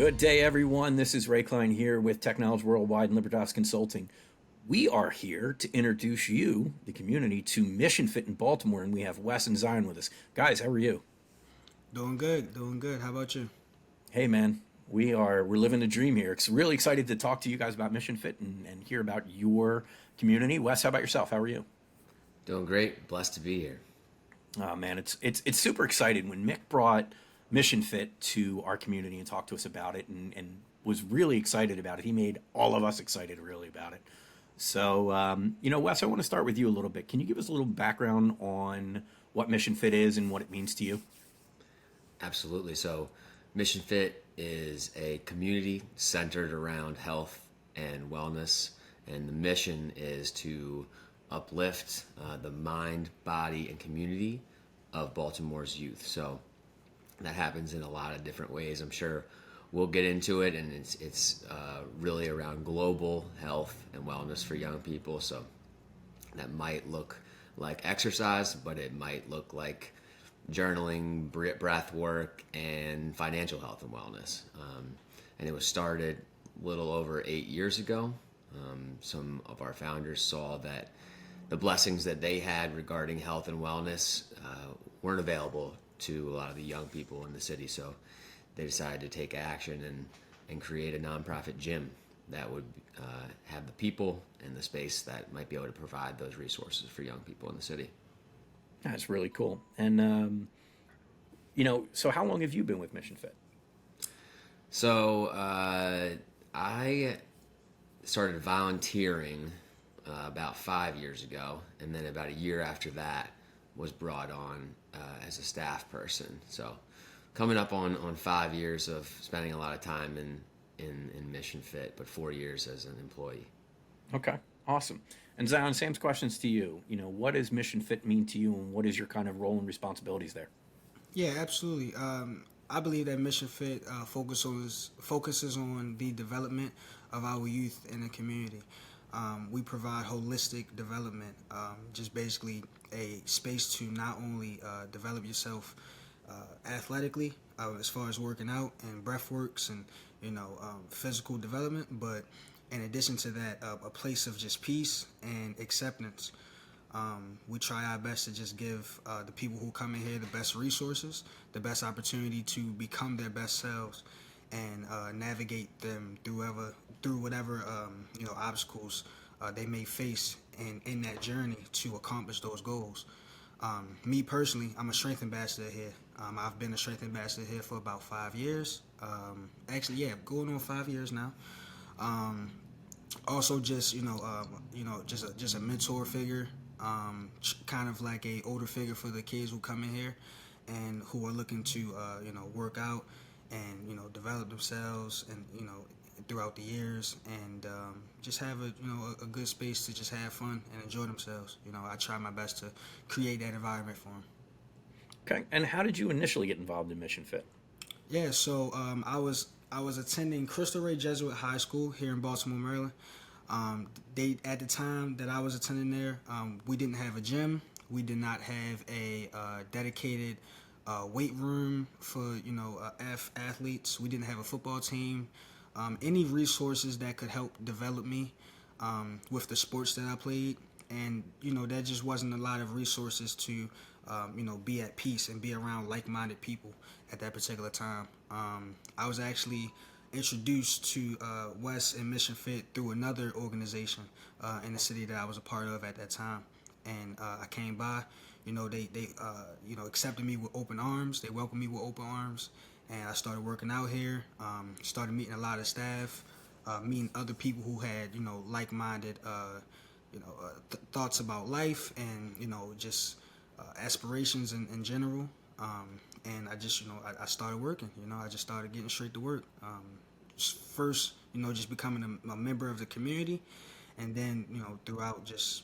Good day, everyone. This is Ray Klein here with Technology Worldwide and Libertas Consulting. We are here to introduce you, the community, to MissionFit in Baltimore, and we have Wes and Zion with us. Guys, how are you? Doing good, doing good. How about you? Hey, man, we're living the dream here. It's really excited to talk to you guys about MissionFit and hear about your community. Wes, how about yourself? How are you? Doing great. Blessed to be here. Oh man, it's super exciting when Mick brought MissionFit to our community and talked to us about it and was really excited about it. He made all of us excited really about it. So, Wes, I want to start with you a little bit. Can you give us a little background on what MissionFit is and what it means to you? Absolutely. So, MissionFit is a community centered around health and wellness, and the mission is to uplift the mind, body, and community of Baltimore's youth. So that happens in a lot of different ways. I'm sure we'll get into it, and it's really around global health and wellness for young people. So that might look like exercise, but it might look like journaling, breath work, and financial health and wellness. And it was started a little over 8 years ago. Some of our founders saw that the blessings that they had regarding health and wellness weren't available to a lot of the young people in the city. So they decided to take action and create a nonprofit gym that would have the people and the space that might be able to provide those resources for young people in the city. That's really cool. And, so how long have you been with MissionFit? So I started volunteering about 5 years ago, and then about a year after that was brought on as a staff person. So coming up on 5 years of spending a lot of time in MissionFit, but 4 years as an employee. Okay, awesome. And Zion, same questions to you. What does MissionFit mean to you, and what is your kind of role and responsibilities there? Yeah, absolutely. I believe that MissionFit focuses on the development of our youth in the community. We provide holistic development, just basically a space to not only develop yourself athletically, as far as working out and breath works and physical development, but in addition to that, a place of just peace and acceptance. We try our best to just give the people who come in here the best resources, the best opportunity to become their best selves, and navigate them through whatever obstacles they may face in that journey to accomplish those goals. Me personally, I'm a strength ambassador here. I've been a strength ambassador here for about 5 years. Going on 5 years now. Also, just just a mentor figure, kind of like a older figure for the kids who come in here and who are looking to work out and develop themselves and throughout the years and just have a good space to just have fun and enjoy themselves. I try my best to create that environment for them. Okay, and how did you initially get involved in MissionFit? Yeah, so I was attending Cristo Rey Jesuit High School here in Baltimore, Maryland. At the time that I was attending there, we didn't have a gym. We did not have a dedicated weight room for athletes. We didn't have a football team. Any resources that could help develop me with the sports that I played, and there just wasn't a lot of resources to be at peace and be around like-minded people at that particular time. I was actually introduced to Wes and MissionFit through another organization in the city that I was a part of at that time, and I came by. They accepted me with open arms. They welcomed me with open arms, and I started working out here. Started meeting a lot of staff, meeting other people who had like-minded thoughts about life and just aspirations in general. And I just I started working. I just started getting straight to work. First, just becoming a member of the community, and then throughout just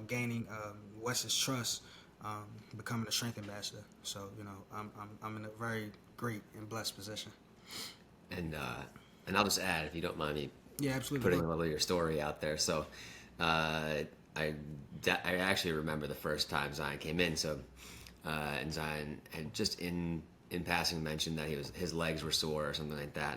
gaining Wes's trust, becoming a strength ambassador. So I'm in a very great and blessed position. And I'll just add, if you don't mind me, Yeah, absolutely. putting a little of your story out there. So I actually remember the first time Zion came in. So and Zion had just in in passing mentioned that his legs were sore or something like that,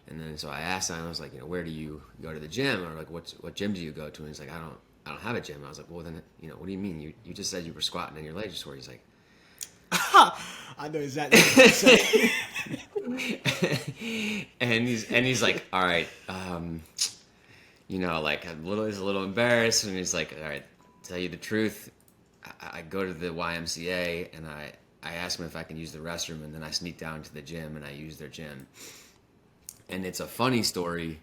and then so I asked him, I was like, where do you go to the gym, or like what gym do you go to? And he's like, I don't have a gym. I was like, well then, what do you mean? You just said you were squatting and your legs are sore. He's like, I know exactly what you're saying. and he's like, all right, like he's a little embarrassed, and he's like, all right, tell you the truth, I go to the YMCA and I ask them if I can use the restroom, and then I sneak down to the gym and I use their gym. And it's a funny story,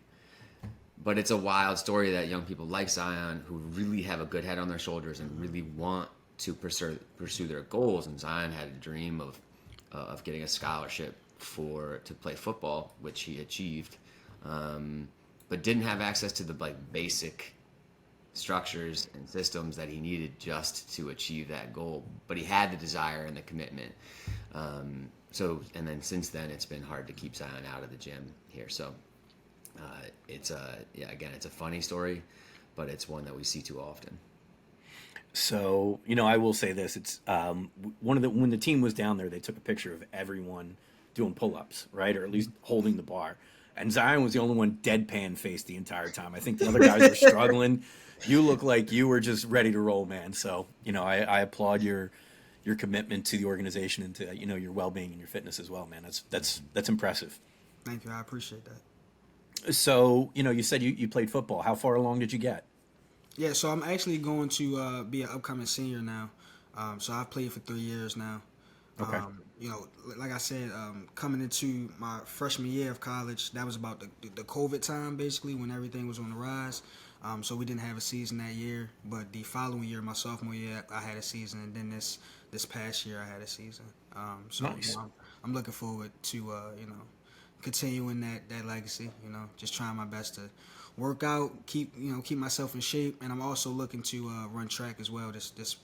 but it's a wild story that young people like Zion, who really have a good head on their shoulders and really want to pursue their goals. And Zion had a dream of getting a scholarship to play football, which he achieved, but didn't have access to the basic structures and systems that he needed just to achieve that goal. But he had the desire and the commitment. And then since then, it's been hard to keep Zion out of the gym here. So it's a funny story, but it's one that we see too often. So, I will say this, it's when the team was down there, they took a picture of everyone doing pull-ups, right? Or at least holding the bar. And Zion was the only one deadpan faced the entire time. I think the other guys were struggling. You look like you were just ready to roll, man. So, I applaud your commitment to the organization and to, your well-being and your fitness as well, man. That's impressive. Thank you. I appreciate that. So, you said you played football. How far along did you get? Yeah, so I'm actually going to be an upcoming senior now. So I've played for 3 years now. Okay. Like I said, coming into my freshman year of college, that was about the COVID time, basically, when everything was on the rise. So we didn't have a season that year, but the following year, my sophomore year, I had a season, and then this past year, I had a season. So Nice. I'm looking forward to continuing that legacy. Just trying my best to work out, keep myself in shape, and I'm also looking to run track as well this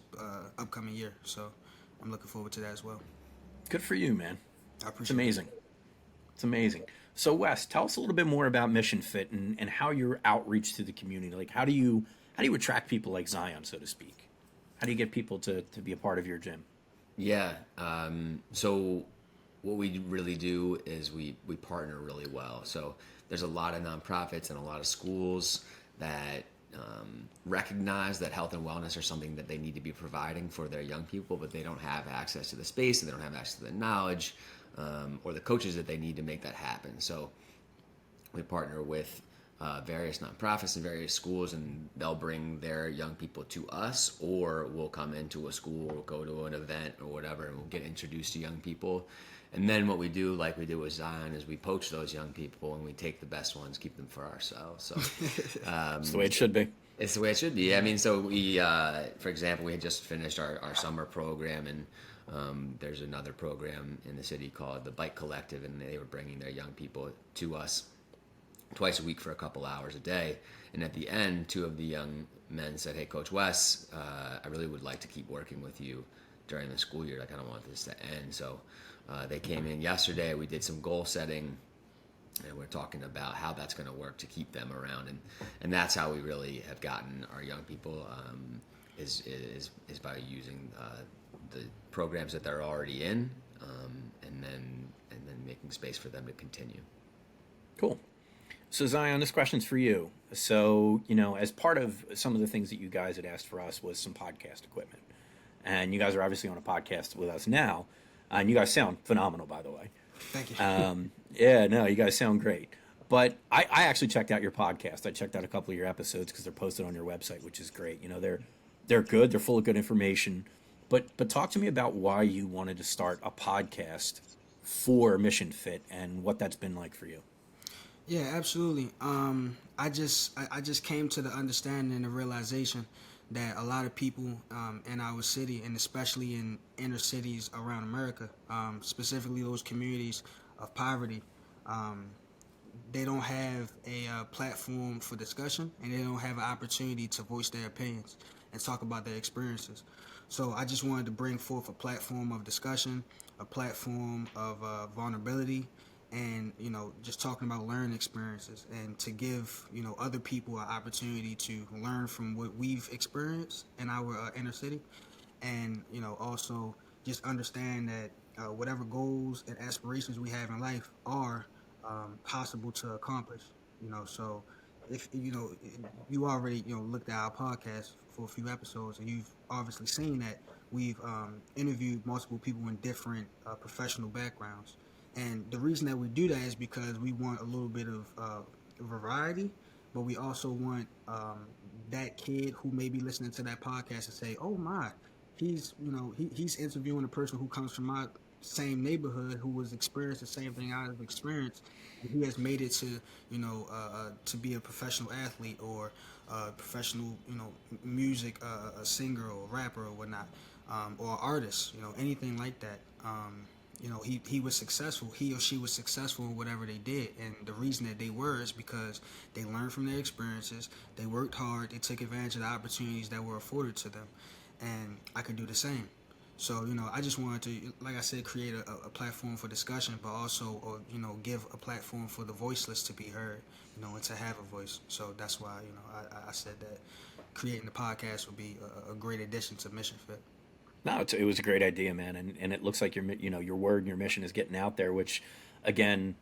upcoming year. So I'm looking forward to that as well. Good for you, man. I appreciate It's amazing. It's amazing. So, Wes, tell us a little bit more about MissionFit and how your outreach to the community. Like, how do you attract people like Zion, so to speak? How do you get people to be a part of your gym? Yeah. So what we really do is we partner really well. So there's a lot of nonprofits and a lot of schools that recognize that health and wellness are something that they need to be providing for their young people, but they don't have access to the space, and they don't have access to the knowledge or the coaches that they need to make that happen. So we partner with various nonprofits and various schools, and they'll bring their young people to us, or we'll come into a school or go to an event or whatever, and we'll get introduced to young people. And then what we do, like we did with Zion, is we poach those young people and we take the best ones, keep them for ourselves. So It's the way it should be. it's the way it should be. I mean, so we, for example, we had just finished our summer program, and there's another program in the city called the Bike Collective, and they were bringing their young people to us twice a week for a couple hours a day. And at the end, two of the young men said, "Hey, Coach Wes, I really would like to keep working with you during the school year. Like, I don't want this to end." So they came in yesterday. We did some goal setting, and we're talking about how that's going to work to keep them around. And that's how we really have gotten our young people, is by using the programs that they're already in, and then making space for them to continue. Cool. So Zion, this question's for you. So, as part of some of the things that you guys had asked for us was some podcast equipment. And you guys are obviously on a podcast with us now. And you guys sound phenomenal, by the way. Thank you. Yeah, no, you guys sound great. But I actually checked out your podcast. I checked out a couple of your episodes because they're posted on your website, which is great. They're good. They're full of good information. But talk to me about why you wanted to start a podcast for MissionFit and what that's been like for you. Yeah, absolutely. I just came to the understanding and the realization that a lot of people in our city, and especially in inner cities around America, specifically those communities of poverty, they don't have a platform for discussion, and they don't have an opportunity to voice their opinions and talk about their experiences. So I just wanted to bring forth a platform of discussion, a platform of vulnerability, and just talking about learning experiences, and to give other people an opportunity to learn from what we've experienced in our inner city, and also just understand that whatever goals and aspirations we have in life are possible to accomplish. So if you already looked at our podcast for a few episodes, and you've obviously seen that we've interviewed multiple people in different professional backgrounds. And the reason that we do that is because we want a little bit of variety, but we also want that kid who may be listening to that podcast to say, "Oh my, he's interviewing a person who comes from my same neighborhood, who was experienced the same thing I've experienced, and he has made it to to be a professional athlete or a professional music a singer or rapper or whatnot, or artist, anything like that." He was successful. He or she was successful in whatever they did, and the reason that they were is because they learned from their experiences. They worked hard. They took advantage of the opportunities that were afforded to them, and I could do the same. So I just wanted to, like I said, create a platform for discussion, but also give a platform for the voiceless to be heard, and to have a voice. So that's why I said that creating the podcast would be a great addition to Mission Fit. No, it was a great idea, man, and it looks like your word and your mission is getting out there, which, again,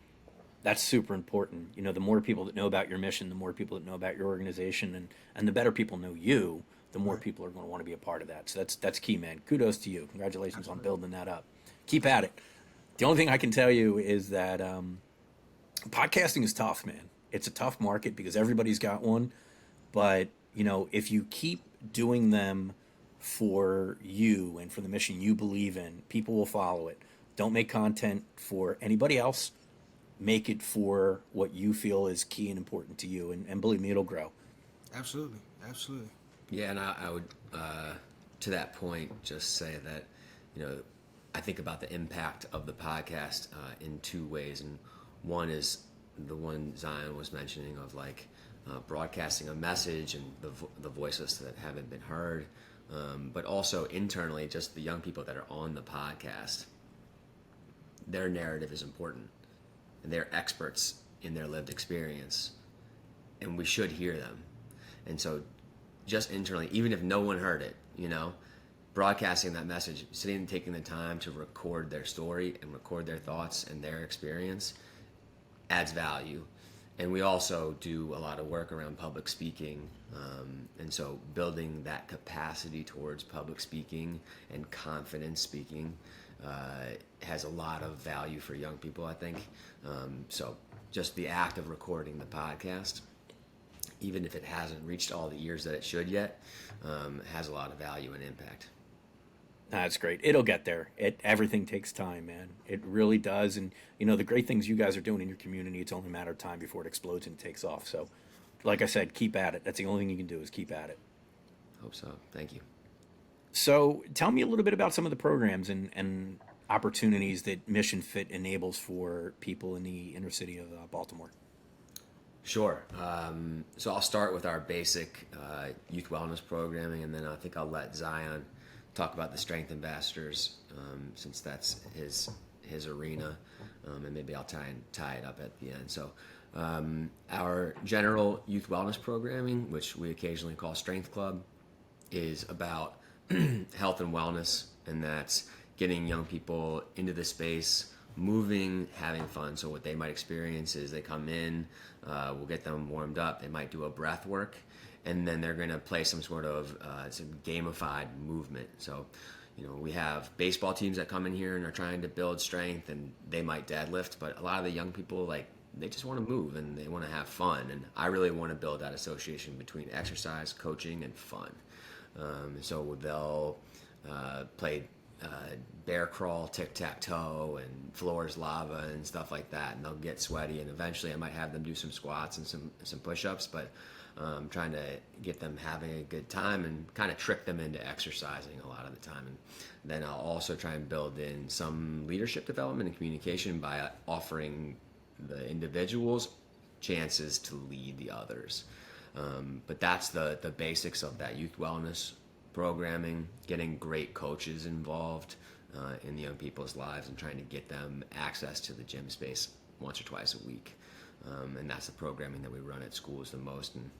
that's super important. The more people that know about your mission, the more people that know about your organization, and the better people know you, the more people are going to want to be a part of that. So that's key, man. Kudos to you. Congratulations on building that up. Keep at it. The only thing I can tell you is that podcasting is tough, man. It's a tough market because everybody's got one, but if you keep doing them for you and for the mission you believe in, people will follow it. Don't make content for anybody else. Make it for what you feel is key and important to you, and believe me, it'll grow. Absolutely. Yeah, and I would, to that point, just say that, I think about the impact of the podcast in two ways, and one is the one Zion was mentioning of broadcasting a message and the voices that haven't been heard. But also internally, just the young people that are on the podcast, their narrative is important. And they're experts in their lived experience, and we should hear them. And so just internally, even if no one heard it, broadcasting that message, sitting and taking the time to record their story and record their thoughts and their experience adds value. And we also do a lot of work around public speaking. And so building that capacity towards public speaking and confidence speaking has a lot of value for young people, I think. So just the act of recording the podcast, even if it hasn't reached all the ears that it should yet, has a lot of value and impact. That's great. It'll get there. Everything takes time, man. It really does. And the great things you guys are doing in your community, it's only a matter of time before it explodes and takes off. So, like I said, keep at it. That's the only thing you can do is keep at it. Hope so. Thank you. So, tell me a little bit about some of the programs and opportunities that Mission Fit enables for people in the inner city of Baltimore. Sure. So I'll start with our basic youth wellness programming, and then I think I'll let Zion talk about the strength ambassadors, since that's his arena, and maybe I'll tie it up at the end. So our general youth wellness programming, which we occasionally call Strength Club, is about health and wellness, and that's getting young people into the space, moving, having fun. So what they might experience is they come in, we'll get them warmed up, they might do a breath work, and then they're going to play some sort of some gamified movement. So, we have baseball teams that come in here and are trying to build strength, and they might deadlift, but a lot of the young people, they just want to move and they want to have fun. And I really want to build that association between exercise, coaching, and fun. So they'll play bear crawl, tic-tac-toe, and floor's lava and stuff like that, and they'll get sweaty, and eventually I might have them do some squats and some push-ups, but trying to get them having a good time and kind of trick them into exercising a lot of the time. And then I'll also try and build in some leadership development and communication by offering the individuals chances to lead the others. But that's the basics of that youth wellness programming, getting great coaches involved in the young people's lives and trying to get them access to the gym space once or twice a week. And that's the programming that we run at schools the most. And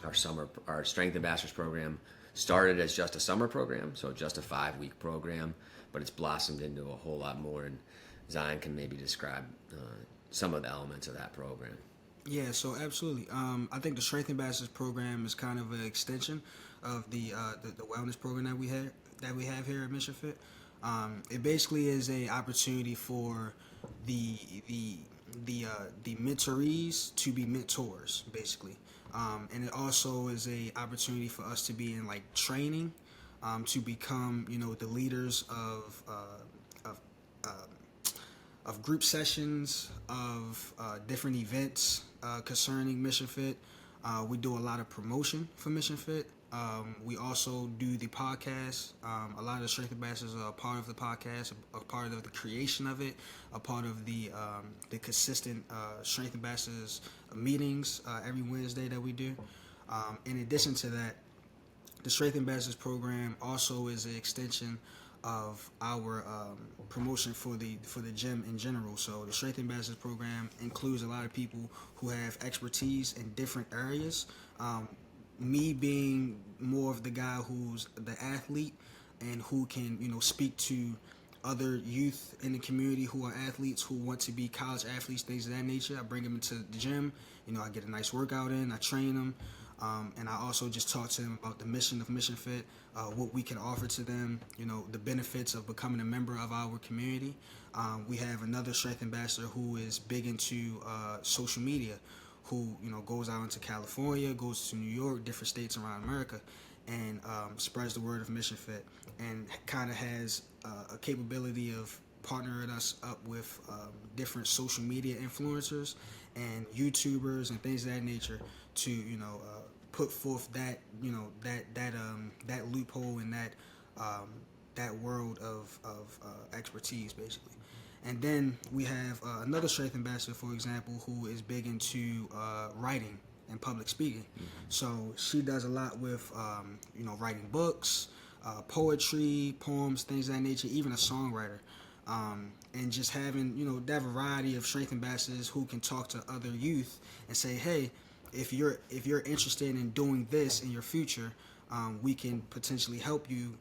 Our Strength Ambassadors program started as just a summer program, so just a 5-week program, but it's blossomed into a whole lot more. And Zion can maybe describe some of the elements of that program. Yeah, so absolutely. I think the Strength Ambassadors program is kind of an extension of the wellness program that we have here at MissionFit. It basically is a opportunity for the mentorees to be mentors, basically. And it also is a opportunity for us to be in like training, to become the leaders of group sessions, of different events concerning MissionFit. We do a lot of promotion for MissionFit. We also do the podcast. A lot of the Strength Ambassadors are a part of the podcast, a part of the creation of it, a part of the consistent Strength Ambassadors meetings every Wednesday that we do. In addition to that, the Strength Ambassadors program also is an extension of our promotion for the gym in general. So the Strength Ambassadors program includes a lot of people who have expertise in different areas. Me being more of the guy who's the athlete and who can speak to other youth in the community who are athletes, who want to be college athletes, things of that nature. I bring them into the gym. I get a nice workout in. I train them. And I also just talk to them about the mission of MissionFit, what we can offer to them, the benefits of becoming a member of our community. We have another Strength Ambassador who is big into social media, who goes out into California, goes to New York, different states around America, and spreads the word of MissionFit, and kind of has a capability of partnering us up with different social media influencers and YouTubers and things of that nature to put forth that that loophole and that world of expertise, basically. And then we have another Strength Ambassador, for example, who is big into writing and public speaking. Mm-hmm. So she does a lot with writing books, poetry, poems, things of that nature, even a songwriter. And just having that variety of Strength Ambassadors who can talk to other youth and say, hey, if you're interested in doing this in your future, we can potentially help you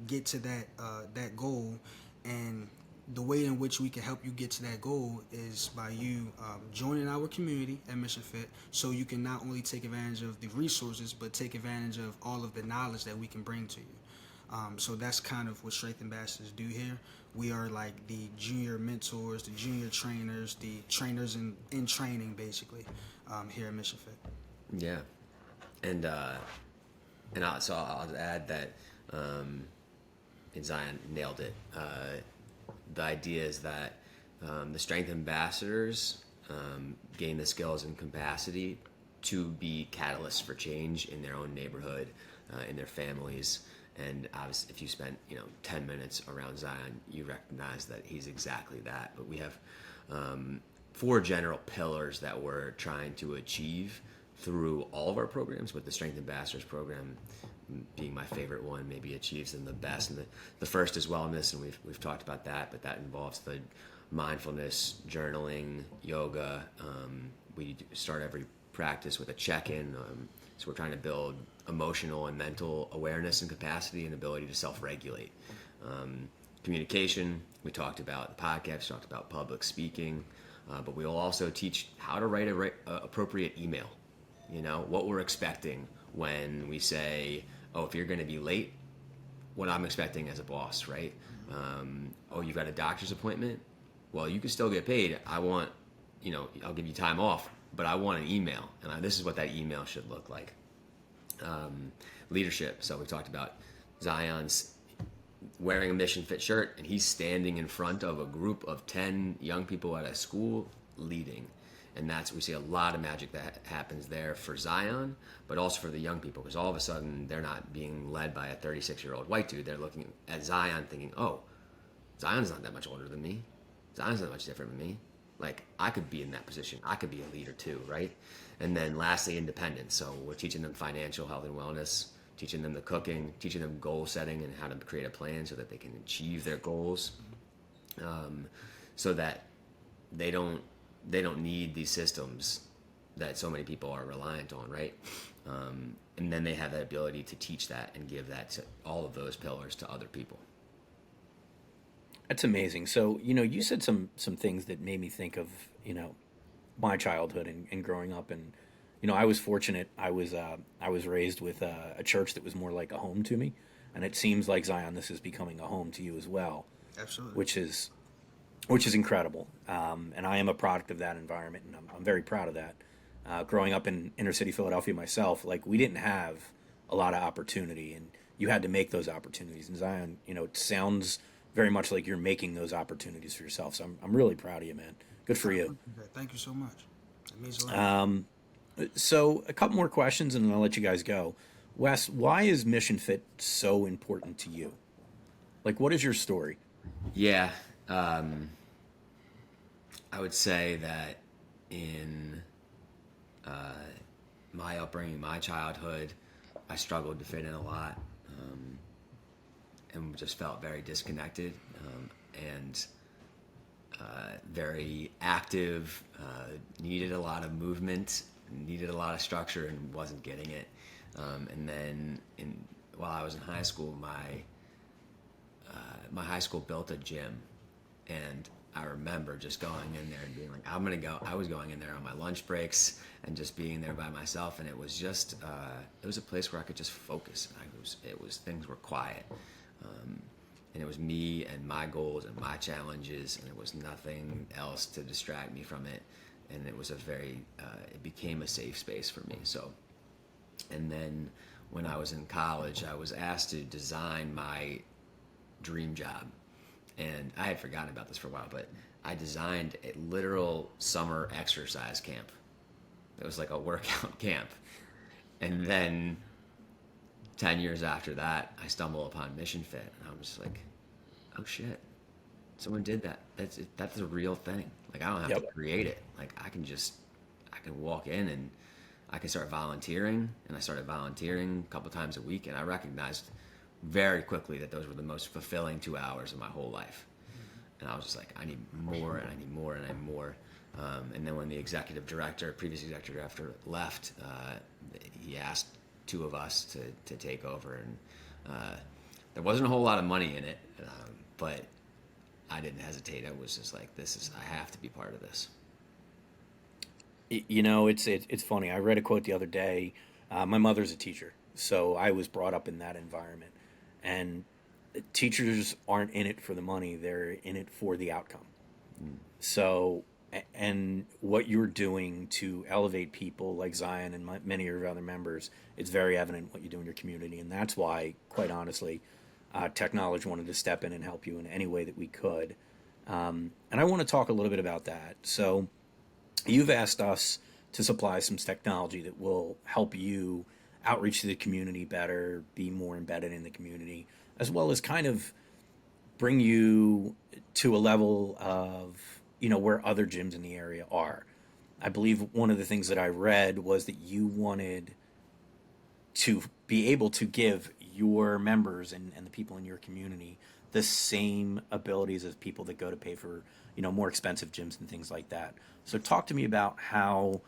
get to that goal. And the way in which we can help you get to that goal is by you joining our community at MissionFit, so you can not only take advantage of the resources, but take advantage of all of the knowledge that we can bring to you. So that's kind of what Strength Ambassadors do here. We are like the junior mentors, the junior trainers, the trainers in training, basically, here at MissionFit. Yeah, and I'll add that, and Zion nailed it. The idea is that the Strength Ambassadors gain the skills and capacity to be catalysts for change in their own neighborhood, in their families. And obviously, if you spent 10 minutes around Zion, you recognize that he's exactly that. But we have 4 general pillars that we're trying to achieve through all of our programs, but the Strength Ambassadors program being my favorite one, maybe achieves them the best. And the first is wellness, and we've talked about that, but that involves the mindfulness, journaling, yoga. We start every practice with a check-in. So we're trying to build emotional and mental awareness and capacity and ability to self-regulate. Communication, we talked about the podcast, talked about public speaking, but we'll also teach how to write a appropriate email. What we're expecting when we say, oh, if you're going to be late, what I'm expecting as a boss, right? Oh, you've got a doctor's appointment? Well, you can still get paid. I want, I'll give you time off, but I want an email, and this is what that email should look like. Leadership. So we talked about Zion's wearing a MissionFit shirt, and he's standing in front of a group of 10 young people at a school leading. And we see a lot of magic that happens there for Zion, but also for the young people, because all of a sudden they're not being led by a 36-year-old white dude. They're looking at Zion thinking, oh, Zion's not that much older than me. Zion's not much different than me. Like, I could be in that position. I could be a leader too, right? And then lastly, independence. So we're teaching them financial health and wellness, teaching them the cooking, teaching them goal setting and how to create a plan so that they can achieve their goals, so that they don't need these systems that so many people are reliant on, right? And then they have that ability to teach that and give that to all of those pillars to other people. That's amazing. So, you said some things that made me think of, my childhood and growing up. And, I was fortunate. I was raised with a church that was more like a home to me. And it seems like, Zion, this is becoming a home to you as well. Absolutely. Which is incredible. And I am a product of that environment, and I'm very proud of that. Growing up in inner city Philadelphia myself, like, we didn't have a lot of opportunity, and you had to make those opportunities. And Zion, it sounds very much like you're making those opportunities for yourself. So I'm really proud of you, man. Good for you. Okay, thank you so much. That means a lot. So a couple more questions, and then I'll let you guys go. Wes, why is MissionFit so important to you? Like, what is your story? Yeah, I would say that in my upbringing, my childhood, I struggled to fit in a lot, and just felt very disconnected, and very active, needed a lot of movement, needed a lot of structure, and wasn't getting it. And then while I was in high school, my high school built a gym, and I remember just going in there and being like, I'm gonna go. I was going in there on my lunch breaks and just being there by myself, and it was just it was a place where I could just focus. Things were quiet, and it was me and my goals and my challenges, and it was nothing else to distract me from it. And it was it became a safe space for me. So, and then when I was in college, I was asked to design my dream job. And I had forgotten about this for a while, but I designed a literal summer exercise camp. It was like a workout camp. And then 10 years after that, I stumbled upon MissionFit, and I was just like, oh shit, someone did that. That's a real thing. Like, I don't have to create it. Like, I can walk in and I can start volunteering. And I started volunteering a couple times a week, and I recognized very quickly that those were the most fulfilling 2 hours of my whole life. And I was just like, I need more, and I need more, and I need more. And then when the previous executive director left, he asked two of us to take over. And there wasn't a whole lot of money in it, but I didn't hesitate. I was just like, I have to be part of this. It's funny. I read a quote the other day. My mother's a teacher, so I was brought up in that environment. And teachers aren't in it for the money. They're in it for the outcome. So, and what you're doing to elevate people like Zion and many of your other members, it's very evident what you do in your community. And that's why, quite honestly, Technology wanted to step in and help you in any way that we could. And I want to talk a little bit about that. So you've asked us to supply some technology that will help you outreach to the community better, be more embedded in the community, as well as kind of bring you to a level of, where other gyms in the area are. I believe one of the things that I read was that you wanted to be able to give your members and the people in your community the same abilities as people that go to pay for, more expensive gyms and things like that. So talk to me about how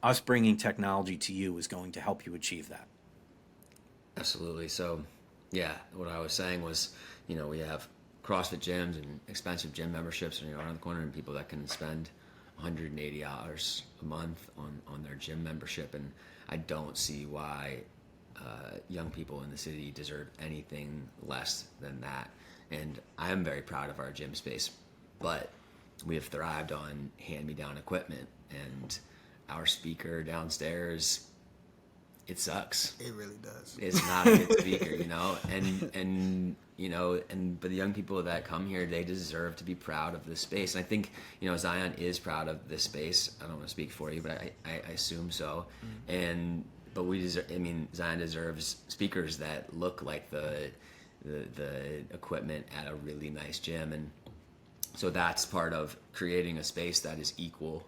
us bringing technology to you is going to help you achieve that. Absolutely. So, yeah, what I was saying was, we have CrossFit gyms and expensive gym memberships around the corner, and people that can spend $180 a month on their gym membership. And I don't see why young people in the city deserve anything less than that. And I am very proud of our gym space, but we have thrived on hand-me-down equipment, and our speaker downstairs, it sucks. It really does. It's not a good speaker, but the young people that come here, they deserve to be proud of this space. And I think, Zion is proud of this space. I don't want to speak for you, but I assume so. Mm-hmm. But Zion deserves speakers that look like the equipment at a really nice gym. And so that's part of creating a space that is equal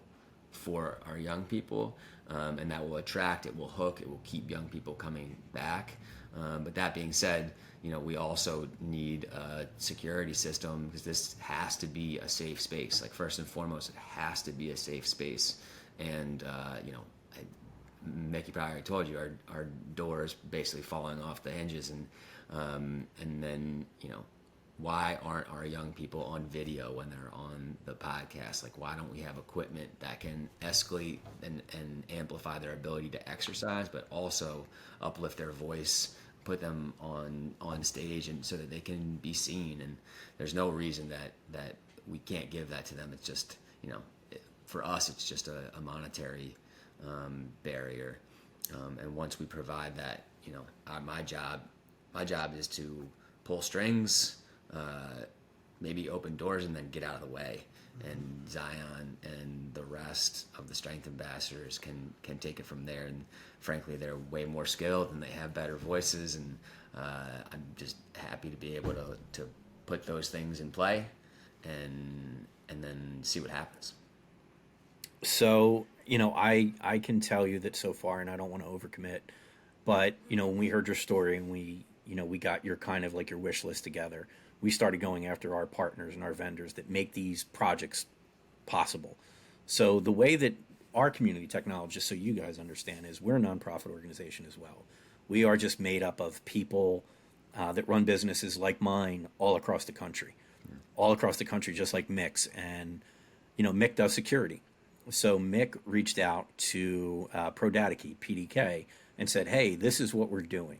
for our young people, and that will attract, it will hook, it will keep young people coming back. But that being said, we also need a security system, because this has to be a safe space. Like, first and foremost, it has to be a safe space. And, Mickey probably already told you our doors basically falling off the hinges, and then why aren't our young people on video when they're on the podcast? Like, why don't we have equipment that can escalate and amplify their ability to exercise, but also uplift their voice, put them on stage, and so that they can be seen? And there's no reason that we can't give that to them. It's just, for us, it's just a monetary barrier. And once we provide that, my job is to pull strings, maybe open doors, and then get out of the way. And Zion and the rest of the strength ambassadors can take it from there. And frankly, they're way more skilled and they have better voices. And I'm just happy to be able to put those things in play and then see what happens. So, I can tell you that so far, and I don't want to overcommit, but, when we heard your story and we got your kind of like your wish list together, we started going after our partners and our vendors that make these projects possible. So the way that our community technologists, so you guys understand, is we're a nonprofit organization as well. We are just made up of people that run businesses like mine all across the country, just like Mick's. And, Mick does security. So Mick reached out to ProDataKey, PDK, and said, hey, this is what we're doing.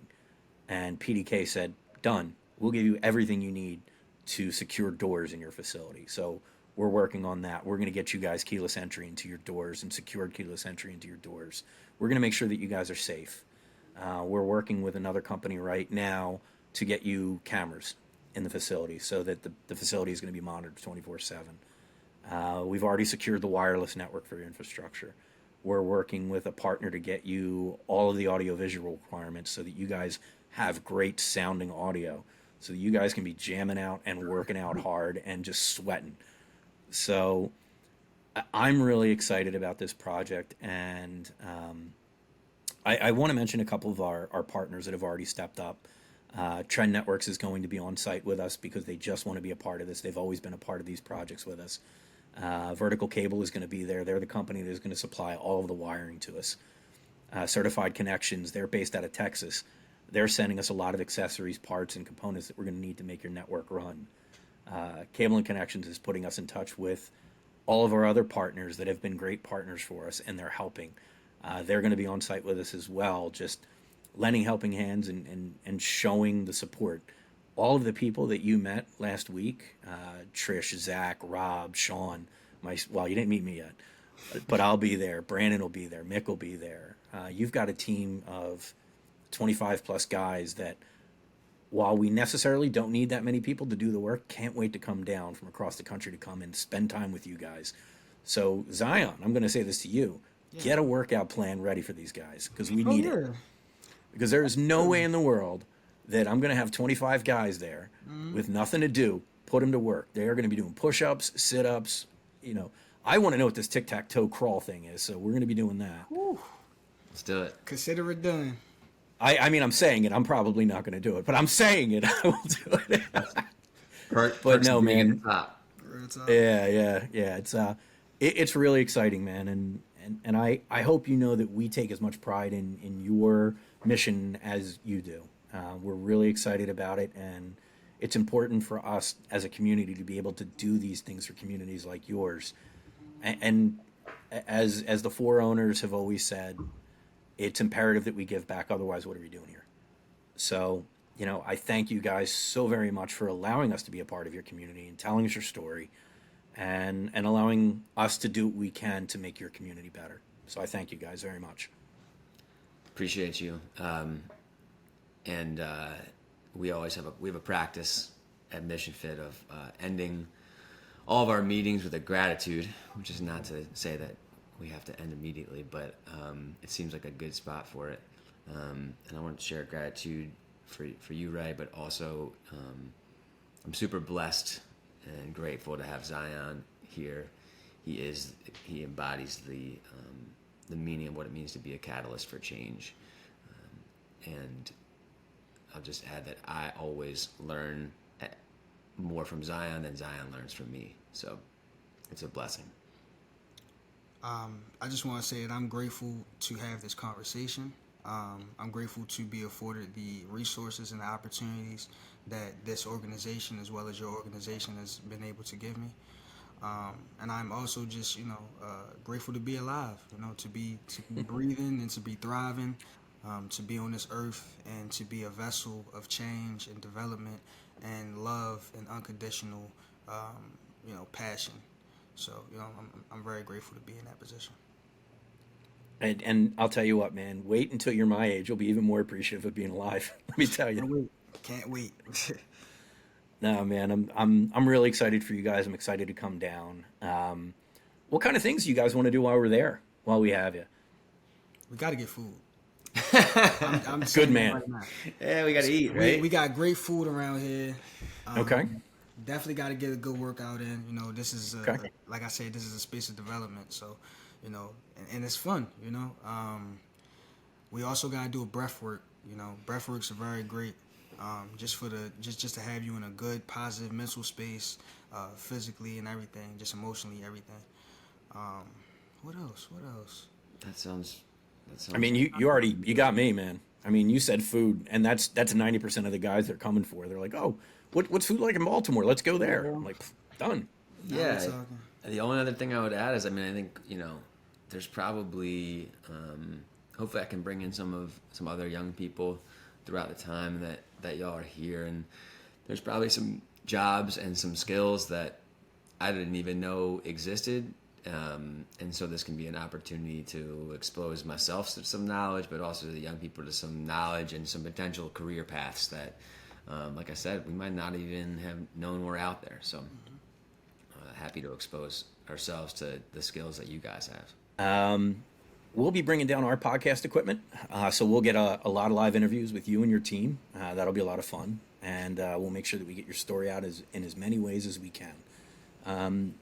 And PDK said, done. We'll give you everything you need to secure doors in your facility. So we're working on that. We're going to get you guys keyless entry into your doors and secured keyless entry into your doors. We're going to make sure that you guys are safe. We're working with another company right now to get you cameras in the facility so that the facility is going to be monitored 24/7. We've already secured the wireless network for your infrastructure. We're working with a partner to get you all of the audio-visual requirements so that you guys have great sounding audio, so that you guys can be jamming out and working out hard and just sweating. So I'm really excited about this project, and I want to mention a couple of our partners that have already stepped up. Trend Networks is going to be on site with us because they just want to be a part of this. They've always been a part of these projects with us. Vertical Cable is going to be there. They're the company that is going to supply all of the wiring to us. Certified Connections, they're based out of Texas. They're sending us a lot of accessories, parts, and components that we're going to need to make your network run. Cable and Connections is putting us in touch with all of our other partners that have been great partners for us, and they're helping. They're going to be on site with us as well, just lending helping hands and showing the support. All of the people that you met last week, Trish, Zach, Rob, Sean, you didn't meet me yet, but I'll be there. Brandon will be there. Mick will be there. You've got a team of 25 plus guys that, while we necessarily don't need that many people to do the work, can't wait to come down from across the country to come and spend time with you guys. So Zion, I'm going to say this to you. Yeah. Get a workout plan ready for these guys because we need it. Because there is no way in the world that I'm going to have 25 guys there with nothing to do, put them to work. They are going to be doing push-ups, sit-ups. I want to know what this tic-tac-toe crawl thing is, so we're going to be doing that. Woo. Let's do it. Consider it done. I mean, I'm saying it. I'm probably not going to do it, but I'm saying it. I will do it. But no, man. Yeah. It's really exciting, man, and I hope you know that we take as much pride in your mission as you do. We're really excited about it, and it's important for us as a community to be able to do these things for communities like yours. And as the four owners have always said, it's imperative that we give back. Otherwise, what are we doing here? So, I thank you guys so very much for allowing us to be a part of your community and telling us your story and allowing us to do what we can to make your community better. So I thank you guys very much. Appreciate you. And we always have a practice at MissionFit of ending all of our meetings with a gratitude, which is not to say that we have to end immediately, but it seems like a good spot for it. And I want to share gratitude for you, Ray, but also I'm super blessed and grateful to have Zion here. He embodies the meaning of what it means to be a catalyst for change. And I'll just add that I always learn more from Zion than Zion learns from me. So it's a blessing. I just want to say that I'm grateful to have this conversation. I'm grateful to be afforded the resources and the opportunities that this organization, as well as your organization, has been able to give me. And I'm also just, grateful to be alive, to be breathing and to be thriving, to be on this earth and to be a vessel of change and development and love and unconditional, passion. So, I'm very grateful to be in that position. And I'll tell you what, man, wait until you're my age. You'll be even more appreciative of being alive. Let me tell you. Can't wait. No, man, I'm really excited for you guys. I'm excited to come down. What kind of things do you guys want to do while we're there, while we have you? We got to get food. I'm Good man. right now. Yeah, we got to eat, right? We got great food around here. Okay. Definitely got to get a good workout in. This is, Okay. like I said, this is a space of development. So, and it's fun, We also got to do a breath work. Breath works are very great. Just to have you in a good, positive mental space, physically and everything, just emotionally, everything. What else? That sounds. I mean, you got me, man. I mean, you said food, and that's 90% of the guys they're coming for. They're like, oh, what's food like in Baltimore? Let's go there. I'm like, done. Yeah. The only other thing I would add is, I think, there's probably, hopefully I can bring in some other young people throughout the time that y'all are here, and there's probably some jobs and some skills that I didn't even know existed, and so this can be an opportunity to expose myself to some knowledge, but also the young people to some knowledge and some potential career paths that, like I said, we might not even have known were out there. So happy to expose ourselves to the skills that you guys have. We'll be bringing down our podcast equipment, so we'll get a lot of live interviews with you and your team. That'll be a lot of fun, and we'll make sure that we get your story out in as many ways as we can.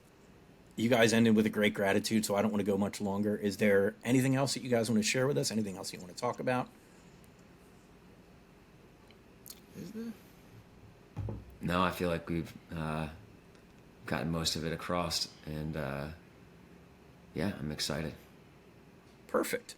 You guys ended with a great gratitude, so I don't want to go much longer. Is there anything else that you guys want to share with us? Anything else you want to talk about? Is there? No, I feel like we've gotten most of it across, and yeah, I'm excited. Perfect.